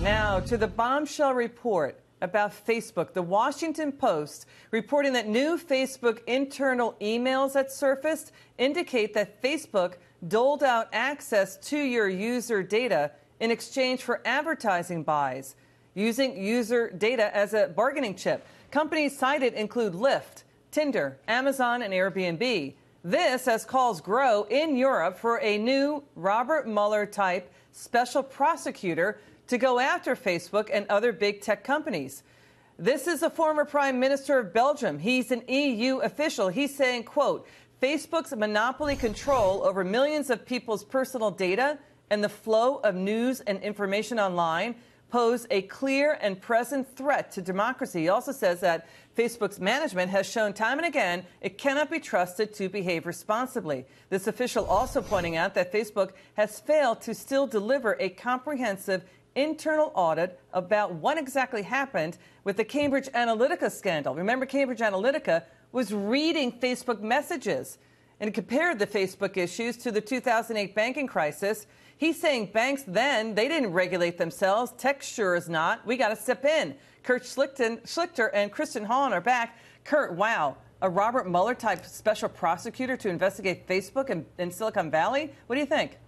Now to the bombshell report about Facebook. The Washington Post reporting that new Facebook internal emails that surfaced indicate that Facebook doled out access to your user data in exchange for advertising buys, using user data as a bargaining chip. Companies cited include Lyft, Tinder, Amazon, and Airbnb. This as calls grow in Europe for a new Robert Mueller-type special prosecutor to go after Facebook and other big tech companies. This is a former prime minister of Belgium. He's an EU official. He's saying, quote, Facebook's monopoly control over millions of people's personal data and the flow of news and information online pose a clear and present threat to democracy. He also says that Facebook's management has shown time and again it cannot be trusted to behave responsibly. This official also pointing out that Facebook has failed to still deliver a comprehensive internal audit about what exactly happened with the Cambridge Analytica scandal. Remember, Cambridge Analytica was reading Facebook messages and compared the Facebook issues to the 2008 banking crisis. He's saying banks then, they didn't regulate themselves. Tech sure is not. We got to step in. Kurt Schlichter and Kristen Holland are back. Kurt, wow, a Robert Mueller-type special prosecutor to investigate Facebook in Silicon Valley? What do you think?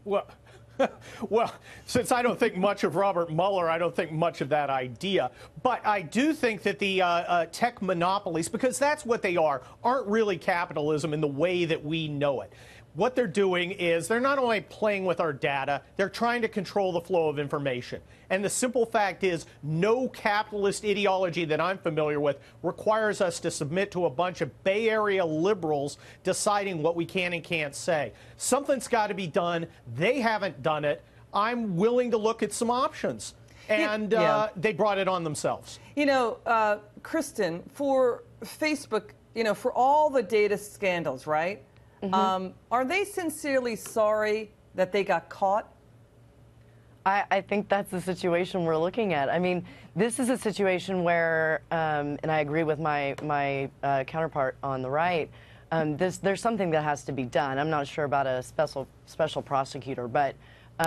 Well, since I don't think much of Robert Mueller, I don't think much of that idea. But I do think that the tech monopolies, because that's what they are, aren't really capitalism in the way that we know it. What they're doing is they're not only playing with our data, they're trying to control the flow of information. And the simple fact is no capitalist ideology that I'm familiar with requires us to submit to a bunch of Bay Area liberals deciding what we can and can't say. Something's got to be done. They haven't done it. I'm willing to look at some options. And they brought it on themselves. You know, Kristen, for Facebook, you know, for all the data scandals, right? Mm-hmm. Are they sincerely sorry that they got caught? I think that's the situation we're looking at. I mean, this is a situation where, and I agree with my counterpart on the right, there's something that has to be done. I'm not sure about a special prosecutor, but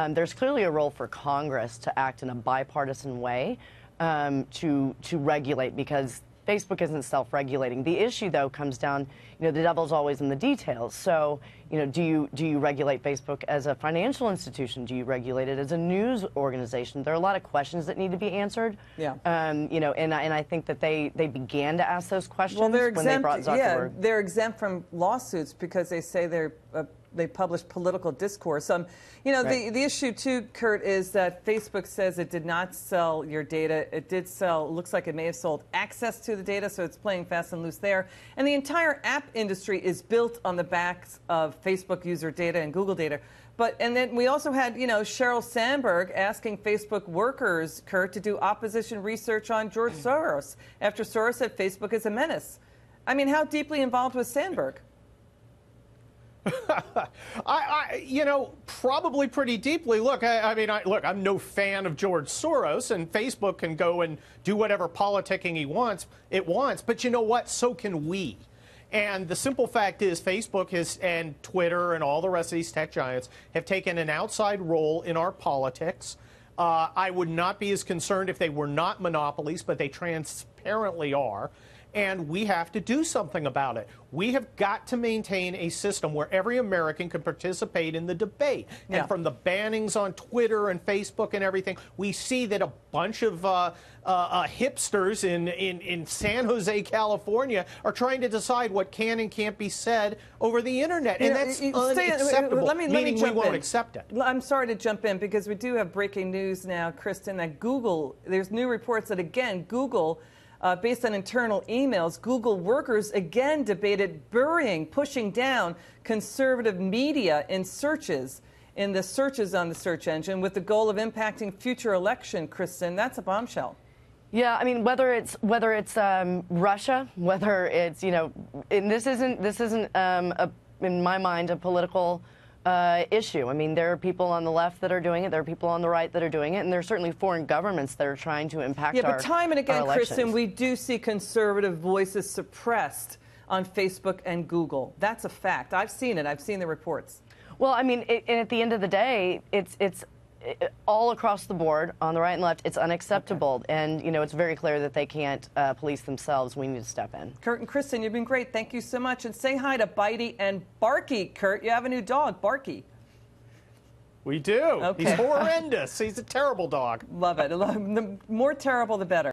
there's clearly a role for Congress to act in a bipartisan way to regulate, because Facebook isn't self-regulating. The issue, though, comes down, you know, the devil's always in the details. So, you know, do you regulate Facebook as a financial institution? Do you regulate it as a news organization? There are a lot of questions that need to be answered. Yeah. You know, and I think that they began to ask those questions when they brought Zuckerberg. Yeah, they're exempt from lawsuits because they say they publish political discourse. You know, right. The issue, too, Kurt, is that Facebook says it did not sell your data. It did sell, looks like it may have sold access to the data, so it's playing fast and loose there. And the entire app industry is built on the backs of Facebook user data and Google data. And then we also had, you know, Sheryl Sandberg asking Facebook workers, Kurt, to do opposition research on George Soros after Soros said Facebook is a menace. I mean, how deeply involved was Sandberg? You know, probably pretty deeply. Look, look, I'm no fan of George Soros, and Facebook can go and do whatever politicking it wants. But you know what? So can we. And the simple fact is Facebook and Twitter and all the rest of these tech giants have taken an outside role in our politics. I would not be as concerned if they were not monopolies, but they transparently are. And we have to do something about it. We have got to maintain a system where every American can participate in the debate. Yeah. And from the bannings on Twitter and Facebook and everything, we see that a bunch of hipsters in San Jose, California, are trying to decide what can and can't be said over the internet. And that's unacceptable, meaning we won't accept it. I'm sorry to jump in, because we do have breaking news now, Kristen, that Google, there's new reports that, again, Google, based on internal emails, Google workers again debated pushing down conservative media in the searches on the search engine, with the goal of impacting future election. Kristen, that's a bombshell. Yeah, I mean, whether it's Russia, whether it's, you know, and this isn't in my mind a political issue. I mean, there are people on the left that are doing it. There are people on the right that are doing it. And there are certainly foreign governments that are trying to impact our elections. Yeah, but time and again, Kristen, we do see conservative voices suppressed on Facebook and Google. That's a fact. I've seen it. I've seen the reports. Well, I mean, and at the end of the day, it's all across the board, on the right and left, it's unacceptable. Okay. And, it's very clear that they can't police themselves. We need to step in. Kurt and Kristen, you've been great. Thank you so much. And say hi to Bitey and Barky. Kurt, you have a new dog, Barky. We do. Okay. He's horrendous. He's a terrible dog. Love it. The more terrible, the better.